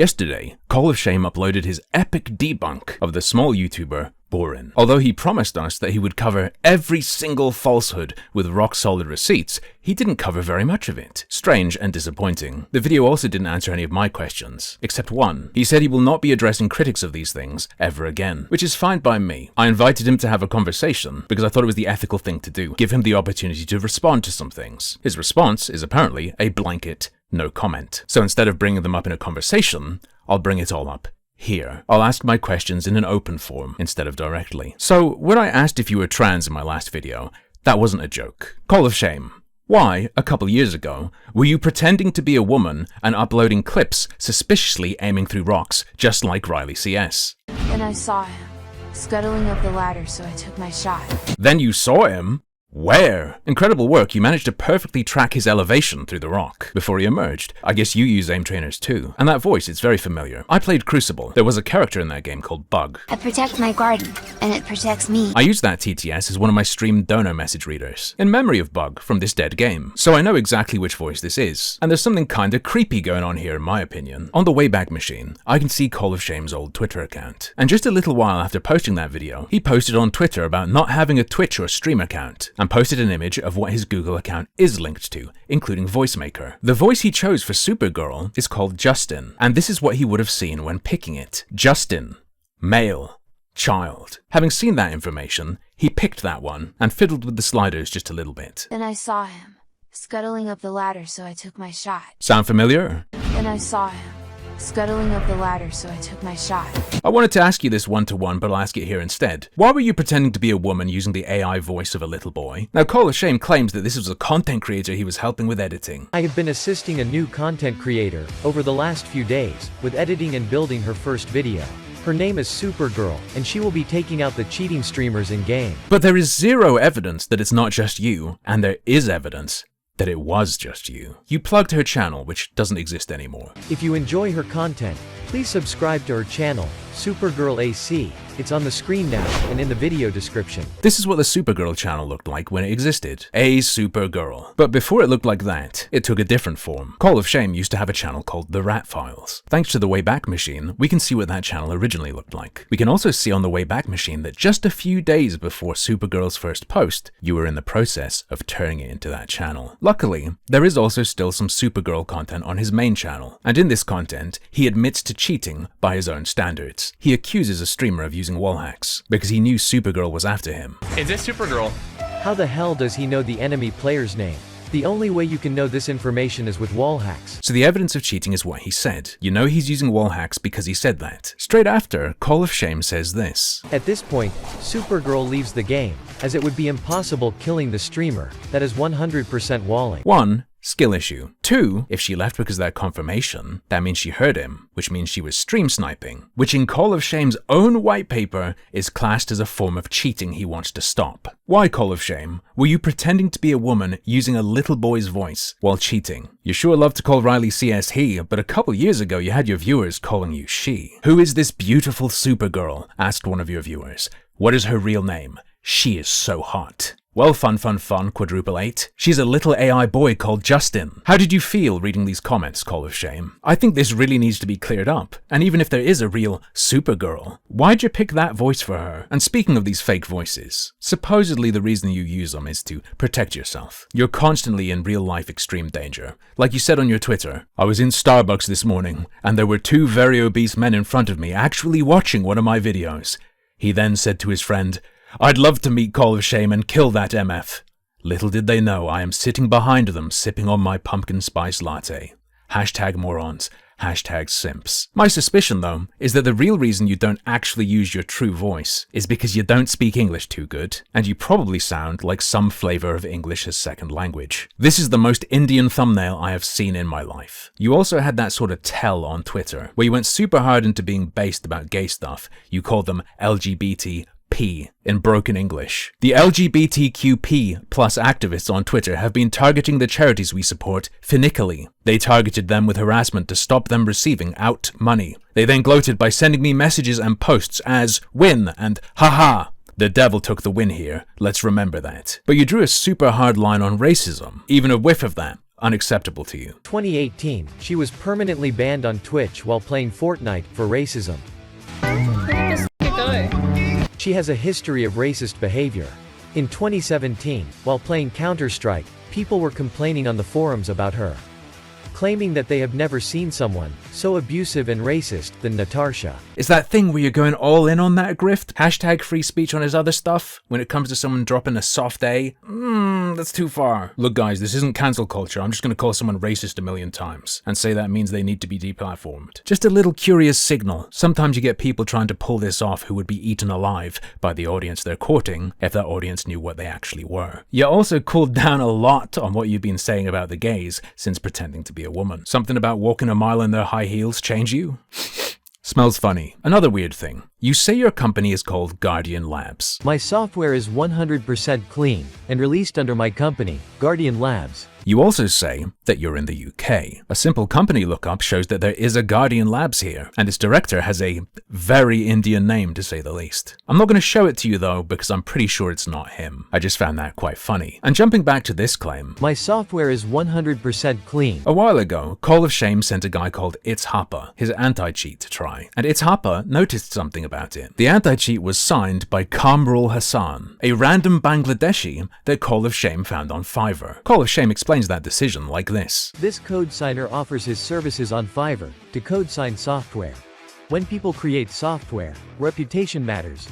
Yesterday, Call of Shame uploaded his epic debunk of the small YouTuber Borin. Although he promised us that he would cover every single falsehood with rock-solid receipts, he didn't cover very much of it. Strange and disappointing. The video also didn't answer any of my questions, except one. He said he will not be addressing critics of these things ever again, which is fine by me. I invited him to have a conversation because I thought it was the ethical thing to do, give him the opportunity to respond to some things. His response is apparently a blanket no comment. So instead of bringing them up in a conversation, I'll bring it all up here. I'll ask my questions in an open form instead of directly. So when I asked if you were trans in my last video, that wasn't a joke. Call of Shame. Why, a couple years ago, were you pretending to be a woman and uploading clips suspiciously aiming through rocks, just like Riley CS? Then I saw him, scuttling up the ladder, so I took my shot. Then you saw him? Where? Incredible work, you managed to perfectly track his elevation through the rock before he emerged. I guess you use aim trainers too. And that voice, it's very familiar. I played Crucible. There was a character in that game called Bug. I protect my garden, and it protects me. I use that TTS as one of my stream donor message readers, in memory of Bug from this dead game. So I know exactly which voice this is. And there's something kinda creepy going on here in my opinion. On the Wayback Machine, I can see Call of Shame's old Twitter account. And just a little while after posting that video, he posted on Twitter about not having a Twitch or Stream account, and posted an image of what his Google account is linked to, including VoiceMaker. The voice he chose for Supergirl is called Justin, and this is what he would have seen when picking it. Justin, male, child. Having seen that information, he picked that one and fiddled with the sliders just a little bit. Then I saw him, scuttling up the ladder, so I took my shot. Sound familiar? Then I saw him, scuttling up the ladder, so I took my shot. I wanted to ask you this one-to-one, but I'll ask it here instead. Why were you pretending to be a woman using the AI voice of a little boy? Now, Call of Shame claims that this was a content creator he was helping with editing. I have been assisting a new content creator over the last few days with editing and building her first video. Her name is Supergirl, and she will be taking out the cheating streamers in-game. But there is zero evidence that it's not just you, and there is evidence that it was just you. You plugged her channel, which doesn't exist anymore. If you enjoy her content, please subscribe to her channel, Supergirl AC. It's on the screen now and in the video description. This is what the Supergirl channel looked like when it existed. A Supergirl. But before it looked like that, it took a different form. Call of Shame used to have a channel called The Rat Files. Thanks to the Wayback Machine, we can see what that channel originally looked like. We can also see on the Wayback Machine that just a few days before Supergirl's first post, you were in the process of turning it into that channel. Luckily, there is also still some Supergirl content on his main channel, and in this content, he admits to cheating by his own standards. He accuses a streamer of using wall hacks because he knew Supergirl was after him. Is this Supergirl? How the hell does he know the enemy player's name? The only way you can know this information is with wall hacks. So the evidence of cheating is what he said. You know he's using wall hacks because he said that. Straight after, Call of Shame says this. At this point, Supergirl leaves the game, as it would be impossible killing the streamer. That is 100% walling. 1. Skill issue. 2. If she left because of that confirmation, that means she heard him, which means she was stream sniping, which in Call of Shame's own white paper is classed as a form of cheating he wants to stop. Why, Call of Shame? Were you pretending to be a woman using a little boy's voice while cheating? You sure love to call Riley CS he, but a couple years ago you had your viewers calling you she. Who is this beautiful Supergirl? Asked one of your viewers. What is her real name? She is so hot. Well, fun, quadruple 8. She's a little AI boy called Justin. How did you feel reading these comments, Call of Shame? I think this really needs to be cleared up. And even if there is a real Supergirl, why'd you pick that voice for her? And speaking of these fake voices, supposedly the reason you use them is to protect yourself. You're constantly in real life extreme danger. Like you said on your Twitter, I was in Starbucks this morning, and there were 2 very obese men in front of me actually watching one of my videos. He then said to his friend, I'd love to meet Call of Shame and kill that MF. Little did they know I am sitting behind them sipping on my pumpkin spice latte. Hashtag morons. Hashtag simps. My suspicion, though, is that the real reason you don't actually use your true voice is because you don't speak English too good, and you probably sound like some flavor of English as second language. This is the most Indian thumbnail I have seen in my life. You also had that sort of tell on Twitter, where you went super hard into being based about gay stuff. You called them LGBT P in broken English. The LGBTQP plus activists on Twitter have been targeting the charities we support finically. They targeted them with harassment to stop them receiving out money. They then gloated by sending me messages and posts as win and haha. The devil took the win here, let's remember that. But you drew a super hard line on racism. Even a whiff of that unacceptable to you. 2018, she was permanently banned on Twitch while playing Fortnite for racism. She has a history of racist behavior. In 2017, while playing Counter-Strike, people were complaining on the forums about her, claiming that they have never seen someone so abusive and racist than Natasha. Is that thing where you're going all in on that grift? Hashtag free speech on his other stuff? When it comes to someone dropping a soft A? That's too far. Look guys, this isn't cancel culture. I'm just gonna call someone racist a million times and say that means they need to be deplatformed. Just a little curious signal. Sometimes you get people trying to pull this off who would be eaten alive by the audience they're courting if that audience knew what they actually were. You also cooled down a lot on what you've been saying about the gays since pretending to be a woman. Something about walking a mile in their high heels change you? Smells funny. Another weird thing. You say your company is called Guardian Labs. My software is 100% clean and released under my company, Guardian Labs. You also say that you're in the UK. A simple company lookup shows that there is a Guardian Labs here, and its director has a very Indian name to say the least. I'm not going to show it to you though, because I'm pretty sure it's not him. I just found that quite funny. And jumping back to this claim, my software is 100% clean. A while ago, Call of Shame sent a guy called It's Hapa, his anti-cheat, to try, and It's Hapa noticed something about it. The anti-cheat was signed by Kamrul Hassan, a random Bangladeshi that Call of Shame found on Fiverr. Call of Shame explains that decision like this. This code signer offers his services on Fiverr to code sign software. When people create software, reputation matters.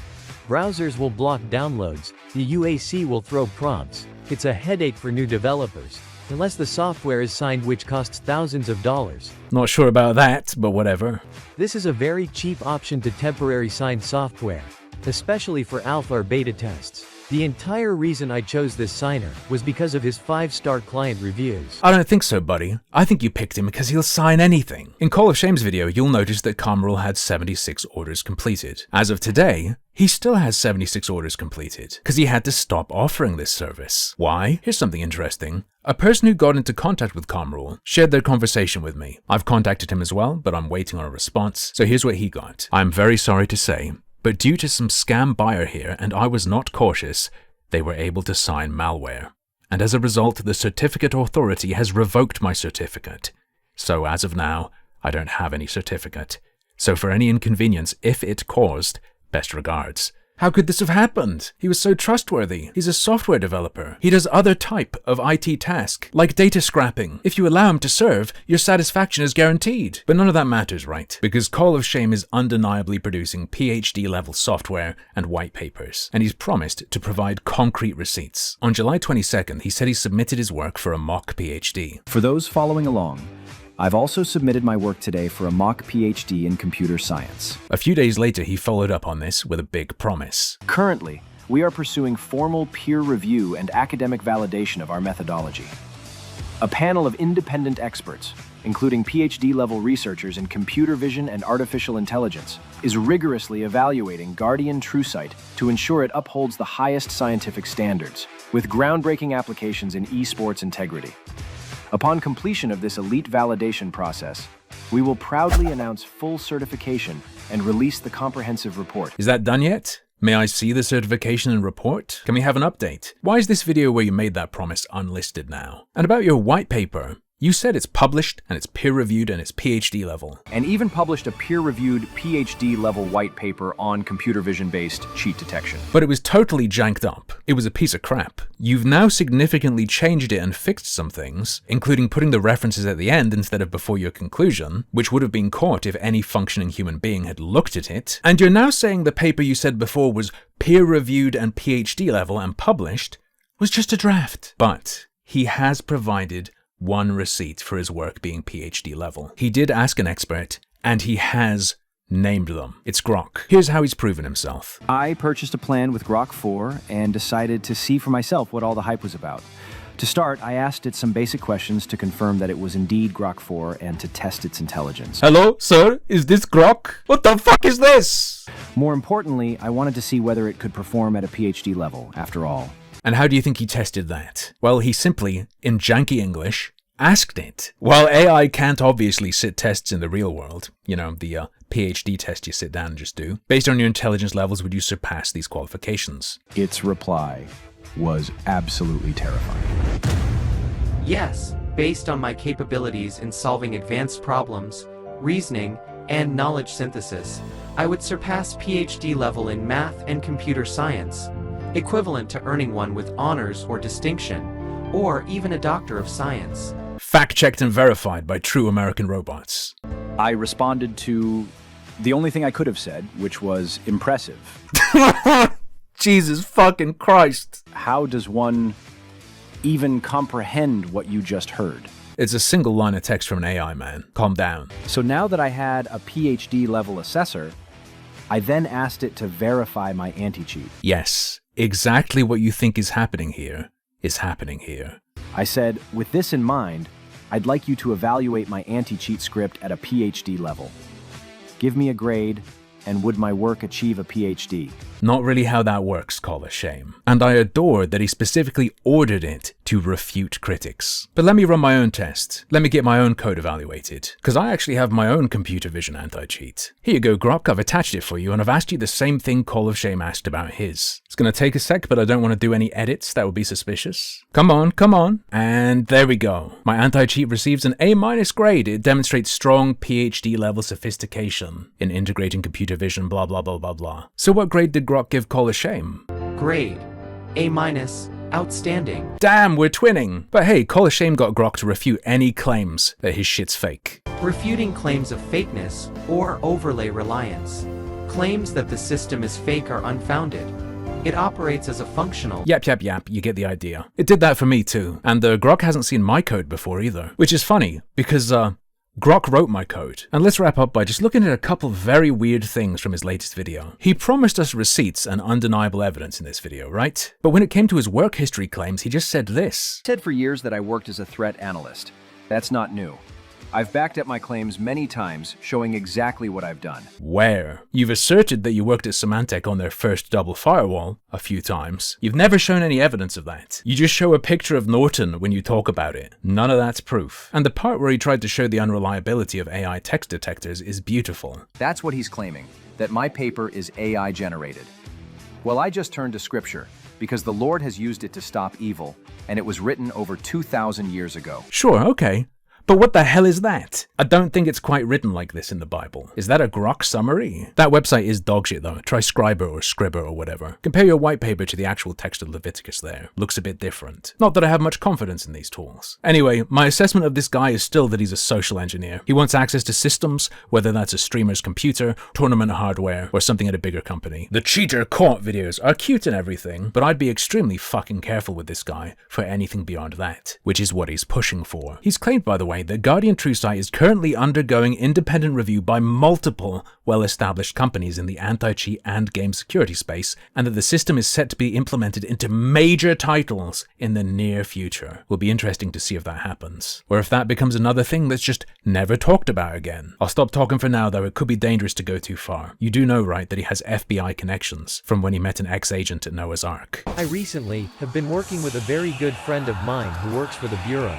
Browsers will block downloads, the UAC will throw prompts. It's a headache for new developers, unless the software is signed, which costs thousands of dollars. Not sure about that, but whatever. This is a very cheap option to temporary sign software, especially for alpha or beta tests. The entire reason I chose this signer was because of his 5-star client reviews. I don't think so, buddy. I think you picked him because he'll sign anything. In Call of Shame's video, you'll notice that Kamrul had 76 orders completed. As of today, he still has 76 orders completed, because he had to stop offering this service. Why? Here's something interesting. A person who got into contact with Kamrul shared their conversation with me. I've contacted him as well, but I'm waiting on a response. So here's what he got. I'm very sorry to say, but due to some scam buyer here and I was not cautious, they were able to sign malware. And as a result, the certificate authority has revoked my certificate. So as of now, I don't have any certificate. So for any inconvenience, if it caused, best regards. How could this have happened? He was so trustworthy. He's a software developer. He does other type of IT task, like data scrapping. If you allow him to serve, your satisfaction is guaranteed. But none of that matters, right? Because Call of Shame is undeniably producing PhD-level software and white papers, and he's promised to provide concrete receipts. On July 22nd, he said he submitted his work for a mock PhD. For those following along, I've also submitted my work today for a mock PhD in computer science. A few days later, he followed up on this with a big promise. Currently, we are pursuing formal peer review and academic validation of our methodology. A panel of independent experts, including PhD-level researchers in computer vision and artificial intelligence, is rigorously evaluating Guardian TrueSight to ensure it upholds the highest scientific standards, with groundbreaking applications in esports integrity. Upon completion of this elite validation process, we will proudly announce full certification and release the comprehensive report. Is that done yet? May I see the certification and report? Can we have an update? Why is this video where you made that promise unlisted now? And about your white paper, you said it's published and it's peer-reviewed and it's PhD level. And even published a peer-reviewed PhD-level white paper on computer vision-based cheat detection. But it was totally janked up. It was a piece of crap. You've now significantly changed it and fixed some things, including putting the references at the end instead of before your conclusion, which would have been caught if any functioning human being had looked at it. And you're now saying the paper you said before was peer-reviewed and PhD level and published was just a draft. But he has provided one receipt for his work being PhD level. He did ask an expert, and he has named them. It's Grok. Here's how he's proven himself. I purchased a plan with Grok 4 and decided to see for myself what all the hype was about. To start, I asked it some basic questions to confirm that it was indeed Grok 4 and to test its intelligence. Hello, sir? Is this Grok? What the fuck is this? More importantly, I wanted to see whether it could perform at a PhD level, after all. And how do you think he tested that? Well, he simply, in janky English, asked it. While AI can't obviously sit tests in the real world, you know, the PhD test you sit down and just do, based on your intelligence levels, would you surpass these qualifications? Its reply was absolutely terrifying. Yes, based on my capabilities in solving advanced problems, reasoning, and knowledge synthesis, I would surpass PhD level in math and computer science, equivalent to earning one with honors or distinction, or even a Doctor of Science. Fact-checked and verified by true American robots. I responded to the only thing I could have said, which was impressive. Jesus fucking Christ. How does one even comprehend what you just heard? It's a single line of text from an AI, man. Calm down. So now that I had a PhD level assessor, I then asked it to verify my anti-cheat. Yes, exactly what you think is happening here is happening here. I said, with this in mind, I'd like you to evaluate my anti-cheat script at a PhD level. Give me a grade, and would my work achieve a PhD? Not really how that works, call a shame. And I adore that he specifically ordered it to refute critics. But let me run my own test. Let me get my own code evaluated. Because I actually have my own computer vision anti-cheat. Here you go, Grok, I've attached it for you, and I've asked you the same thing Call of Shame asked about his. It's gonna take a sec, but I don't want to do any edits, that would be suspicious. Come on, come on. And there we go. My anti-cheat receives an A- grade. It demonstrates strong PhD level sophistication in integrating computer vision, blah blah blah blah blah. So what grade did Grok give Call of Shame? Grade A-, outstanding. Damn, we're twinning. But hey, Call of Shame got Grok to refute any claims that his shit's fake. Refuting claims of fakeness or overlay reliance. Claims that the system is fake are unfounded. It operates as a functional. Yep, you get the idea. It did that for me too. And Grok hasn't seen my code before either. Which is funny, because Grok wrote my code. And let's wrap up by just looking at a couple very weird things from his latest video. He promised us receipts and undeniable evidence in this video, right? But when it came to his work history claims, he just said this. I said for years that I worked as a threat analyst. That's not new. I've backed up my claims many times, showing exactly what I've done. Where? You've asserted that you worked at Symantec on their first double firewall a few times. You've never shown any evidence of that. You just show a picture of Norton when you talk about it. None of that's proof. And the part where he tried to show the unreliability of AI text detectors is beautiful. That's what he's claiming, that my paper is AI generated. Well, I just turned to scripture, because the Lord has used it to stop evil, and it was written over 2,000 years ago. Sure, okay. But what the hell is that? I don't think it's quite written like this in the Bible. Is that a Grok summary? That website is dogshit though. Try Scriber or Scribber or whatever. Compare your white paper to the actual text of Leviticus there. Looks a bit different. Not that I have much confidence in these tools. Anyway, my assessment of this guy is still that he's a social engineer. He wants access to systems, whether that's a streamer's computer, tournament hardware, or something at a bigger company. The cheater caught videos are cute and everything, but I'd be extremely fucking careful with this guy for anything beyond that, which is what he's pushing for. He's claimed, by the way, that Guardian TrueSight is currently undergoing independent review by multiple well-established companies in the anti-cheat and game security space, and that the system is set to be implemented into major titles in the near future. Will be interesting to see if that happens, or if that becomes another thing that's just never talked about again. I'll stop talking for now though, it could be dangerous to go too far. You do know, right, that he has FBI connections from when he met an ex-agent at Noah's Ark. I recently have been working with a very good friend of mine who works for the Bureau.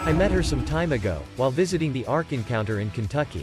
I met her some time ago, while visiting the Ark encounter in Kentucky.